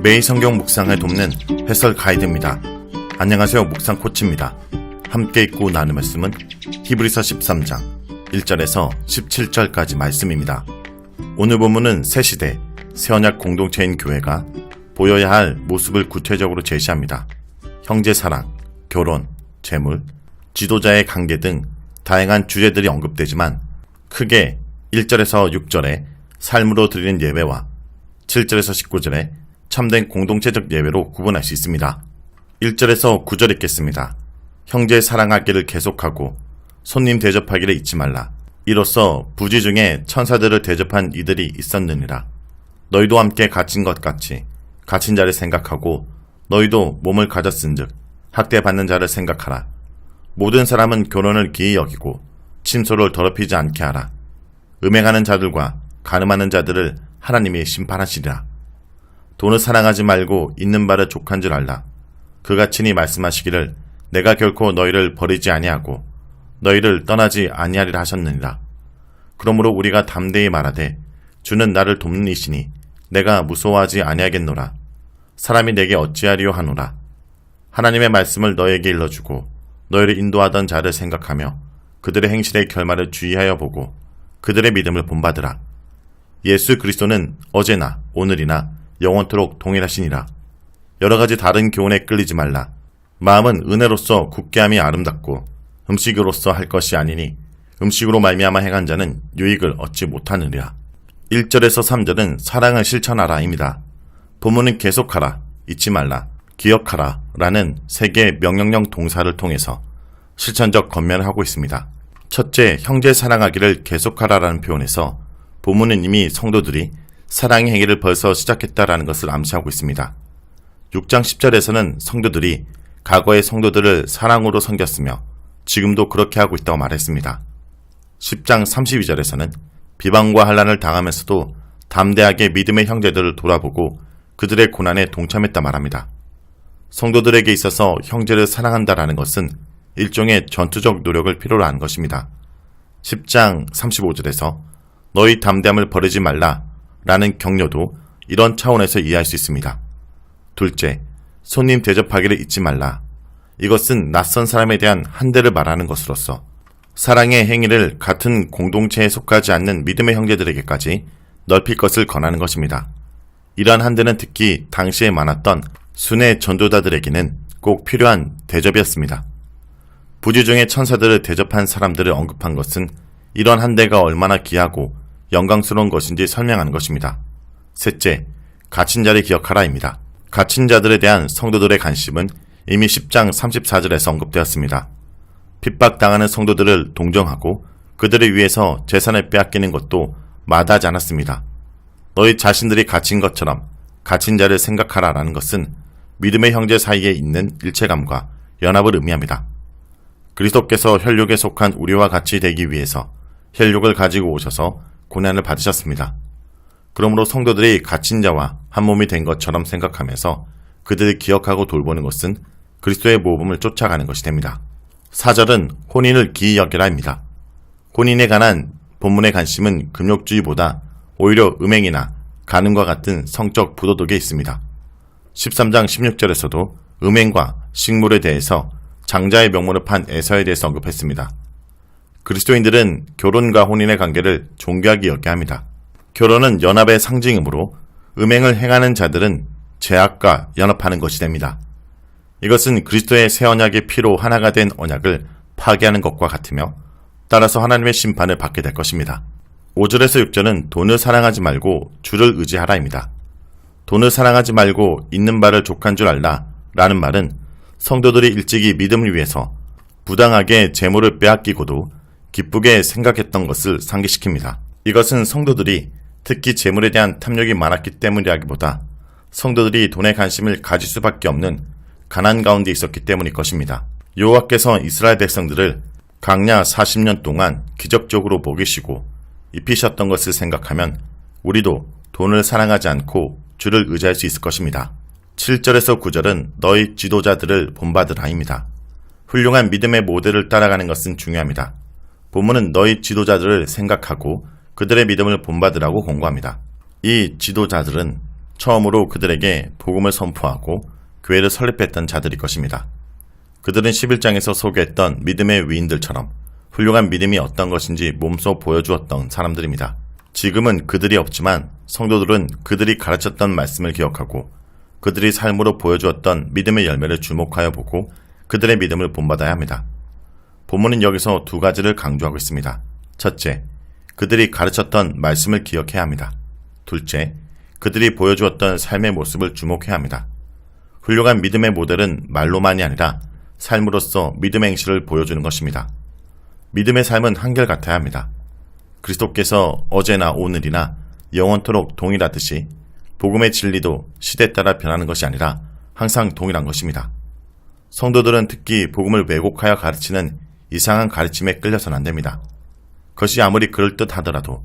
매일 성경 묵상을 돕는 해설 가이드입니다. 안녕하세요. 묵상 코치입니다. 함께 읽고 나눌 말씀은 히브리서 13장 1절에서 17절까지 말씀입니다. 오늘 본문은 새시대, 새언약 공동체인 교회가 보여야 할 모습을 구체적으로 제시합니다. 형제 사랑, 결혼, 재물, 지도자의 관계 등 다양한 주제들이 언급되지만 크게 1절에서 6절에 삶으로 드리는 예배와 7절에서 19절에 참된 공동체적 예배로 구분할 수 있습니다. 1절에서 9절 읽겠습니다. 형제 사랑하기를 계속하고 손님 대접하기를 잊지 말라. 이로써 부지 중에 천사들을 대접한 이들이 있었느니라. 너희도 함께 갇힌 것 같이 갇힌 자를 생각하고 너희도 몸을 가졌은즉 학대받는 자를 생각하라. 모든 사람은 결혼을 기이 여기고 침소를 더럽히지 않게 하라. 음행하는 자들과 간음하는 자들을 하나님이 심판하시리라. 돈을 사랑하지 말고 있는 바를 족한 줄 알라. 그가 친히 말씀하시기를 내가 결코 너희를 버리지 아니하고 너희를 떠나지 아니하리라 하셨느니라. 그러므로 우리가 담대히 말하되 주는 나를 돕는 이시니 내가 무서워하지 아니하겠노라. 사람이 내게 어찌하리요 하노라. 하나님의 말씀을 너에게 일러주고 너희를 인도하던 자를 생각하며 그들의 행실의 결말을 주의하여 보고 그들의 믿음을 본받으라. 예수 그리스도는 어제나 오늘이나 영원토록 동일하시니라. 여러가지 다른 교훈에 끌리지 말라. 마음은 은혜로서 굳게함이 아름답고 음식으로서 할 것이 아니니 음식으로 말미암아 행한 자는 유익을 얻지 못하느니라. 1절에서 3절은 사랑을 실천하라입니다. 본문은 계속하라, 잊지 말라, 기억하라 라는 세 개의 명령형 동사를 통해서 실천적 권면을 하고 있습니다. 첫째, 형제 사랑하기를 계속하라라는 표현에서 본문은 이미 성도들이 사랑의 행위를 벌써 시작했다라는 것을 암시하고 있습니다. 6장 10절에서는 성도들이 과거의 성도들을 사랑으로 섬겼으며 지금도 그렇게 하고 있다고 말했습니다. 10장 32절에서는 비방과 환난을 당하면서도 담대하게 믿음의 형제들을 돌아보고 그들의 고난에 동참했다 말합니다. 성도들에게 있어서 형제를 사랑한다라는 것은 일종의 전투적 노력을 필요로 하는 것입니다. 10장 35절에서 너희 담대함을 버리지 말라 라는 격려도 이런 차원에서 이해할 수 있습니다. 둘째, 손님 대접하기를 잊지 말라. 이것은 낯선 사람에 대한 한대를 말하는 것으로서 사랑의 행위를 같은 공동체에 속하지 않는 믿음의 형제들에게까지 넓힐 것을 권하는 것입니다. 이러한 한대는 특히 당시에 많았던 순회 전도자들에게는 꼭 필요한 대접이었습니다. 부지 중에 천사들을 대접한 사람들을 언급한 것은 이런 한대가 얼마나 귀하고 영광스러운 것인지 설명하는 것입니다. 셋째, 갇힌 자를 기억하라입니다. 갇힌 자들에 대한 성도들의 관심은 이미 10장 34절에서 언급되었습니다. 핍박당하는 성도들을 동정하고 그들을 위해서 재산을 빼앗기는 것도 마다하지 않았습니다. 너희 자신들이 갇힌 것처럼 갇힌 자를 생각하라라는 것은 믿음의 형제 사이에 있는 일체감과 연합을 의미합니다. 그리스도께서 혈육에 속한 우리와 같이 되기 위해서 혈육을 가지고 오셔서 고난을 받으셨습니다. 그러므로 성도들이 갇힌 자와 한 몸이 된 것처럼 생각하면서 그들을 기억하고 돌보는 것은 그리스도의 모범을 쫓아가는 것이 됩니다. 4절은 혼인을 기이 여기라입니다. 혼인에 관한 본문의 관심은 금욕주의보다 오히려 음행이나 간음과 같은 성적 부도덕에 있습니다. 13장 16절에서도 음행과 식물에 대해서 장자의 명문을 판 에서에 대해서 언급했습니다. 그리스도인들은 결혼과 혼인의 관계를 존귀하게 여겨야 합니다. 결혼은 연합의 상징이므로 음행을 행하는 자들은 죄악과 연합하는 것이 됩니다. 이것은 그리스도의 새 언약의 피로 하나가 된 언약을 파괴하는 것과 같으며 따라서 하나님의 심판을 받게 될 것입니다. 5절에서 6절은 돈을 사랑하지 말고 주를 의지하라입니다. 돈을 사랑하지 말고 있는 바를 족한 줄 알라 라는 말은 성도들이 일찍이 믿음을 위해서 부당하게 재물을 빼앗기고도 기쁘게 생각했던 것을 상기시킵니다. 이것은 성도들이 특히 재물에 대한 탐욕이 많았기 때문이라기보다 성도들이 돈에 관심을 가질 수밖에 없는 가난 가운데 있었기 때문일 것입니다. 여호와께서 이스라엘 백성들을 광야 40년 동안 기적적으로 먹이시고 입히셨던 것을 생각하면 우리도 돈을 사랑하지 않고 주를 의지할 수 있을 것입니다. 7절에서 9절은 너희 지도자들을 본받으라입니다. 훌륭한 믿음의 모델을 따라가는 것은 중요합니다. 본문은 너희 지도자들을 생각하고 그들의 믿음을 본받으라고 권고합니다. 이 지도자들은 처음으로 그들에게 복음을 선포하고 교회를 설립했던 자들일 것입니다. 그들은 11장에서 소개했던 믿음의 위인들처럼 훌륭한 믿음이 어떤 것인지 몸소 보여주었던 사람들입니다. 지금은 그들이 없지만 성도들은 그들이 가르쳤던 말씀을 기억하고 그들이 삶으로 보여주었던 믿음의 열매를 주목하여 보고 그들의 믿음을 본받아야 합니다. 본문은 여기서 두 가지를 강조하고 있습니다. 첫째, 그들이 가르쳤던 말씀을 기억해야 합니다. 둘째, 그들이 보여주었던 삶의 모습을 주목해야 합니다. 훌륭한 믿음의 모델은 말로만이 아니라 삶으로서 믿음의 행실을 보여주는 것입니다. 믿음의 삶은 한결같아야 합니다. 그리스도께서 어제나 오늘이나 영원토록 동일하듯이 복음의 진리도 시대에 따라 변하는 것이 아니라 항상 동일한 것입니다. 성도들은 특히 복음을 왜곡하여 가르치는 이상한 가르침에 끌려서는 안 됩니다. 그것이 아무리 그럴듯하더라도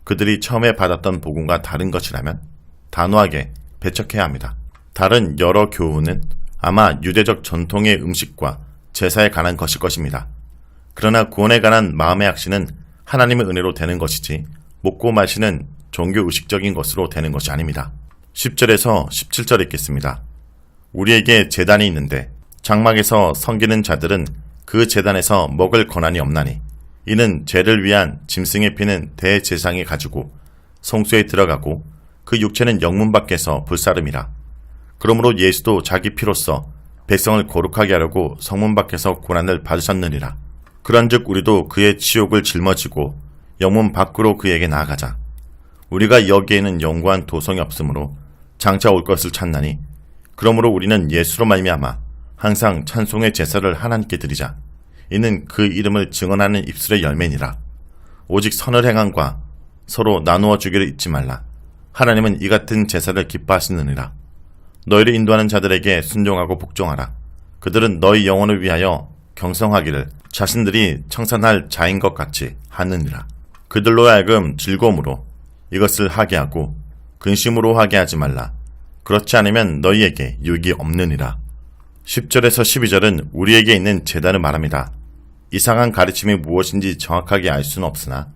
그들이 처음에 받았던 복음과 다른 것이라면 단호하게 배척해야 합니다. 다른 여러 교훈은 아마 유대적 전통의 음식과 제사에 관한 것일 것입니다. 그러나 구원에 관한 마음의 확신은 하나님의 은혜로 되는 것이지 먹고 마시는 종교 의식적인 것으로 되는 것이 아닙니다. 10절에서 17절 읽겠습니다. 우리에게 제단이 있는데 장막에서 섬기는 자들은 그 제단에서 먹을 권한이 없나니 이는 죄를 위한 짐승에 피는 대제사장이 가지고 성소에 들어가고 그 육체는 영문 밖에서 불사름이라. 그러므로 예수도 자기 피로써 백성을 거룩하게 하려고 성문 밖에서 고난을 받으셨느니라. 그런즉 우리도 그의 치욕을 짊어지고 영문 밖으로 그에게 나아가자. 우리가 여기에는 영구한 도성이 없으므로 장차 올 것을 찾나니 그러므로 우리는 예수로 말미암아 항상 찬송의 제사를 하나님께 드리자. 이는 그 이름을 증언하는 입술의 열매니라. 오직 선을 행함과 서로 나누어 주기를 잊지 말라. 하나님은 이 같은 제사를 기뻐하시느니라. 너희를 인도하는 자들에게 순종하고 복종하라. 그들은 너희 영혼을 위하여 경성하기를 자신들이 청산할 자인 것 같이 하느니라. 그들로 하여금 즐거움으로 이것을 하게 하고 근심으로 하게 하지 말라. 그렇지 않으면 너희에게 유익이 없느니라. 10절에서 12절은 우리에게 있는 제단을 말합니다. 이상한 가르침이 무엇인지 정확하게 알 수는 없으나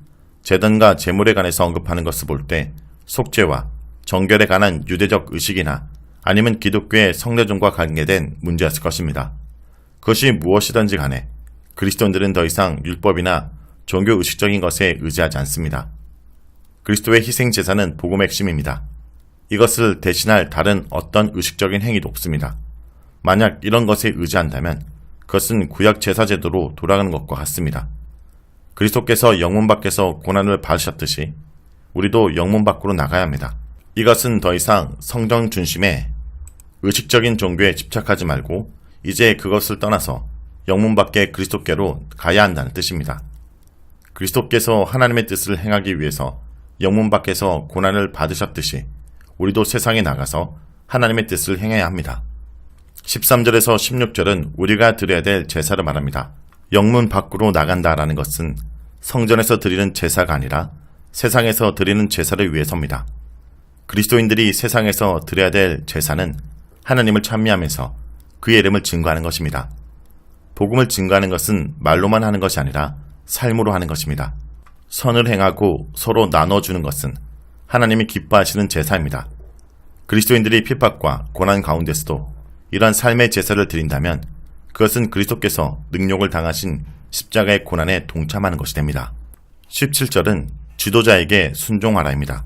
제단과 제물에 관해서 언급하는 것을 볼 때 속죄와 정결에 관한 유대적 의식이나 아니면 기독교의 성례종과 관계된 문제였을 것입니다. 그것이 무엇이든지 간에 그리스도인들은 더 이상 율법이나 종교 의식적인 것에 의지하지 않습니다. 그리스도의 희생 제사는 복음의 핵심입니다. 이것을 대신할 다른 어떤 의식적인 행위도 없습니다. 만약 이런 것에 의지한다면 그것은 구약 제사 제도로 돌아가는 것과 같습니다. 그리스도께서 영문 밖에서 고난을 받으셨듯이 우리도 영문 밖으로 나가야 합니다. 이것은 더 이상 성전 중심의 의식적인 종교에 집착하지 말고 이제 그것을 떠나서 영문 밖의 그리스도께로 가야 한다는 뜻입니다. 그리스도께서 하나님의 뜻을 행하기 위해서 영문 밖에서 고난을 받으셨듯이 우리도 세상에 나가서 하나님의 뜻을 행해야 합니다. 13절에서 16절은 우리가 드려야 될 제사를 말합니다. 영문 밖으로 나간다라는 것은 성전에서 드리는 제사가 아니라 세상에서 드리는 제사를 위해서입니다. 그리스도인들이 세상에서 드려야 될 제사는 하나님을 찬미하면서 그의 이름을 증거하는 것입니다. 복음을 증거하는 것은 말로만 하는 것이 아니라 삶으로 하는 것입니다. 선을 행하고 서로 나눠주는 것은 하나님이 기뻐하시는 제사입니다. 그리스도인들이 핍박과 고난 가운데서도 이러한 삶의 제사를 드린다면 그것은 그리스도께서 능욕을 당하신 십자가의 고난에 동참하는 것이 됩니다. 17절은 지도자에게 순종하라입니다.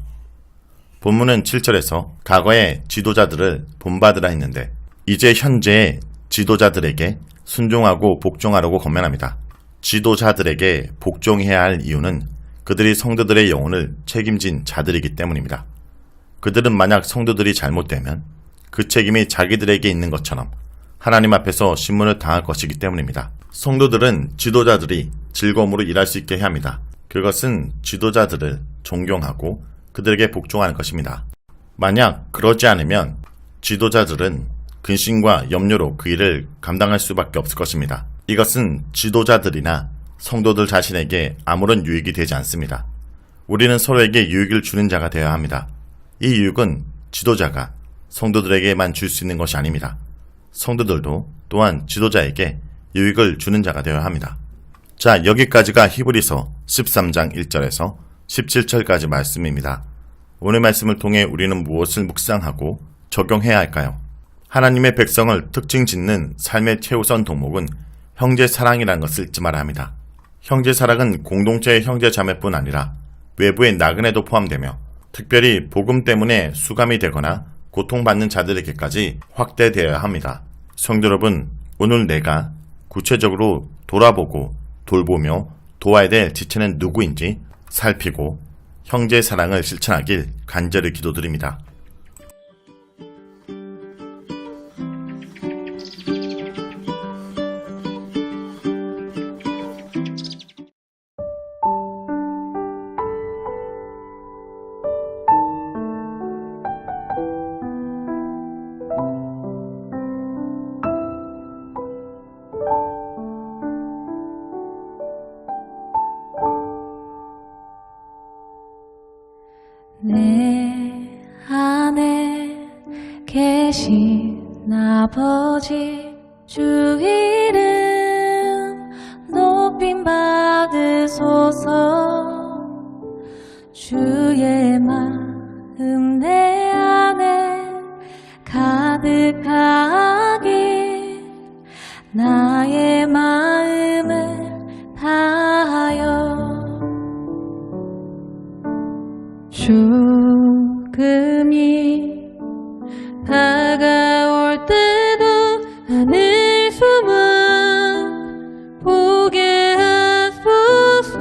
본문은 7절에서 과거의 지도자들을 본받으라 했는데 이제 현재의 지도자들에게 순종하고 복종하라고 권면합니다. 지도자들에게 복종해야 할 이유는 그들이 성도들의 영혼을 책임진 자들이기 때문입니다. 그들은 만약 성도들이 잘못되면 그 책임이 자기들에게 있는 것처럼 하나님 앞에서 신문을 당할 것이기 때문입니다. 성도들은 지도자들이 즐거움으로 일할 수 있게 해야 합니다. 그것은 지도자들을 존경하고 그들에게 복종하는 것입니다. 만약 그러지 않으면 지도자들은 근심과 염려로 그 일을 감당할 수밖에 없을 것입니다. 이것은 지도자들이나 성도들 자신에게 아무런 유익이 되지 않습니다. 우리는 서로에게 유익을 주는 자가 되어야 합니다. 이 유익은 지도자가 성도들에게만 줄 수 있는 것이 아닙니다. 성도들도 또한 지도자에게 유익을 주는 자가 되어야 합니다. 자, 여기까지가 히브리서 13장 1절에서 17절까지 말씀입니다. 오늘 말씀을 통해 우리는 무엇을 묵상하고 적용해야 할까요? 하나님의 백성을 특징 짓는 삶의 최우선 덕목은 형제 사랑이라는 것을 잊지 말아야 합니다. 형제 사랑은 공동체의 형제 자매뿐 아니라 외부의 나그네도 포함되며 특별히 복음 때문에 수감이 되거나 고통받는 자들에게까지 확대되어야 합니다. 성도 여러분, 오늘 내가 구체적으로 돌아보고 돌보며 도와야 될 지체는 누구인지 살피고 형제 사랑을 실천하길 간절히 기도드립니다. 내 안에 계신 아버지 주 이름 높임 받으소서. 주의 마음 내 안에 가득하길 나의 마음을 다하여 죽음이 다가올 때도 하늘 소망 보게 하소서.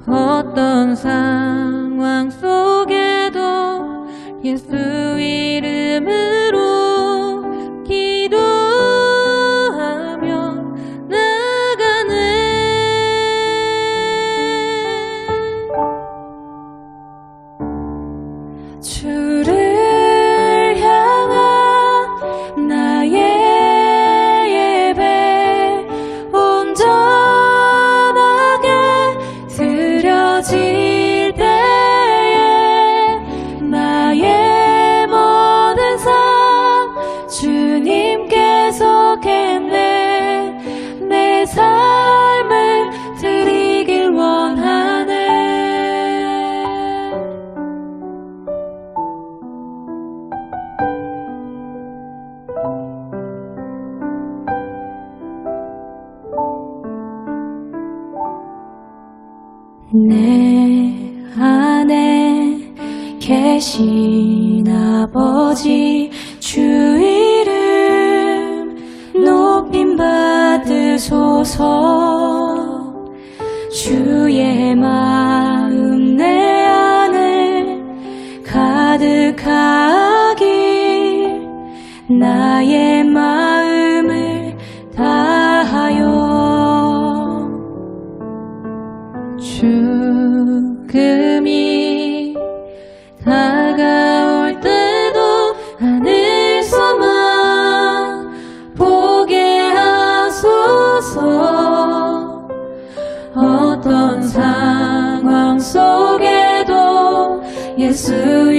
어떤 상황 속에도 예수 이름으로 기도하며 나가네. 주를 향한 나의 예배 온전하게 드려질 때에 나의 모든 삶 주님께 속했네. 내 삶을 드리길 원하네. 내 안에 계신 아버지 주 이름 높임 받으소서. 주의 마음 내 안에 가득하길 나의 마음을 다하여 죽음이 다가올 때도 하늘 소망 보게 하소서. 어떤 상황 속에도 예수